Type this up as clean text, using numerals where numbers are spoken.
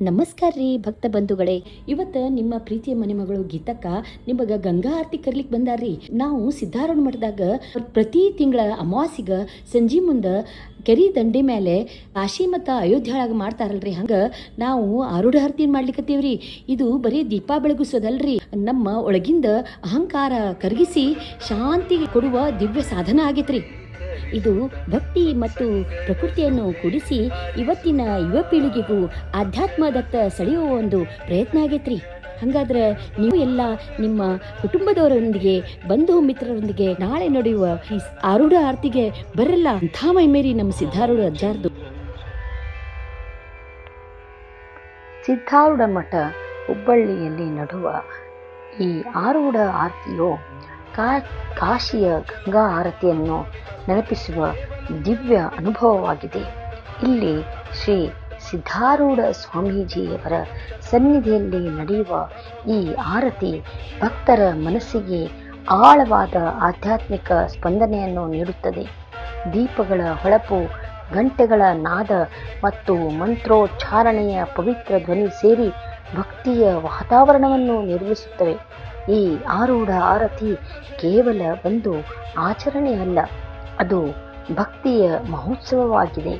ನಮಸ್ಕಾರ ರೀ ಭಕ್ತ ಬಂಧುಗಳೇ. ಇವತ್ತು ನಿಮ್ಮ ಪ್ರೀತಿಯ ಮನೆಮಗಳು ಗೀತಕ್ಕ ನಿಮಗೆ ಗಂಗಾ ಆರತಿ ಕರ್ಲಿಕ್ಕೆ ಬಂದಾರ್ರಿ. ನಾವು ಸಿದ್ಧಾರೂಢ ಮಠದಾಗ ಪ್ರತಿ ತಿಂಗಳ ಅಮಾವಾಸಿಗ ಸಂಜೆ ಮುಂದೆ ಕೆರಿ ದಂಡಿ ಮೇಲೆ ಕಾಶಿ ಮತ್ತು ಅಯೋಧ್ಯೆ ಒಳಗೆ ಮಾಡ್ತಾರಲ್ರಿ, ಹಂಗೆ ನಾವು ಆರೂಢ ಆರತಿ ಮಾಡ್ಲಿಕ್ಕತ್ತೀವ್ರಿ. ಇದು ಬರೀ ದೀಪ ಬೆಳಗಿಸೋದಲ್ರಿ, ನಮ್ಮ ಒಳಗಿಂದ ಅಹಂಕಾರ ಕರಗಿಸಿ ಶಾಂತಿ ಕೊಡುವ ದಿವ್ಯ ಸಾಧನ ಆಗೈತ್ರಿ. ಇದು ಭಕ್ತಿ ಮತ್ತು ಪ್ರಕೃತಿಯನ್ನು ಕೂಡಿಸಿ ಇವತ್ತಿನ ಯುವ ಪೀಳಿಗೆಗೂ ಆಧ್ಯಾತ್ಮದತ್ತ ಸೆಳೆಯುವ ಒಂದು ಪ್ರಯತ್ನ ಆಗೈತ್ರಿ. ಹಾಗಾದ್ರೆ ನೀವು ಎಲ್ಲ ನಿಮ್ಮ ಕುಟುಂಬದವರೊಂದಿಗೆ ಬಂಧು ಮಿತ್ರರೊಂದಿಗೆ ನಾಳೆ ನಡೆಯುವ ಈ ಆರೂಢ ಆರತಿಗೆ ಬರಲ್ಲ ಅಂಥ ಮೈಮೇರಿ ನಮ್ಮ ಸಿದ್ಧಾರೂಢ ಅಜ್ಜಾರ್ದು. ಸಿದ್ಧಾರೂಢ ಮಠ ಹುಬ್ಬಳ್ಳಿಯಲ್ಲಿ ನಡುವ ಈ ಆರೂಢ ಆರತಿಯು ಕಾಶಿಯ ಗಂಗಾ ಆರತಿಯನ್ನು ನೆನಪಿಸುವ ದಿವ್ಯ ಅನುಭವವಾಗಿದೆ. ಇಲ್ಲಿ ಶ್ರೀ ಸಿದ್ಧಾರೂಢ ಸ್ವಾಮೀಜಿಯವರ ಸನ್ನಿಧಿಯಲ್ಲಿ ನಡೆಯುವ ಈ ಆರತಿ ಭಕ್ತರ ಮನಸ್ಸಿಗೆ ಆಳವಾದ ಆಧ್ಯಾತ್ಮಿಕ ಸ್ಪಂದನೆಯನ್ನು ನೀಡುತ್ತದೆ. ದೀಪಗಳ ಹೊಳಪು, ಗಂಟೆಗಳ ನಾದ ಮತ್ತು ಮಂತ್ರೋಚ್ಚಾರಣೆಯ ಪವಿತ್ರ ಧ್ವನಿ ಸೇರಿ ಭಕ್ತಿಯ ವಾತಾವರಣವನ್ನು ನಿರ್ಮಿಸುತ್ತವೆ. ಈ ಆರೂಢ ಆರತಿ ಕೇವಲ ಒಂದು ಆಚರಣೆ ಅಲ್ಲ, ಅದು ಭಕ್ತಿಯ ಮಹೋತ್ಸವವಾಗಿದೆ.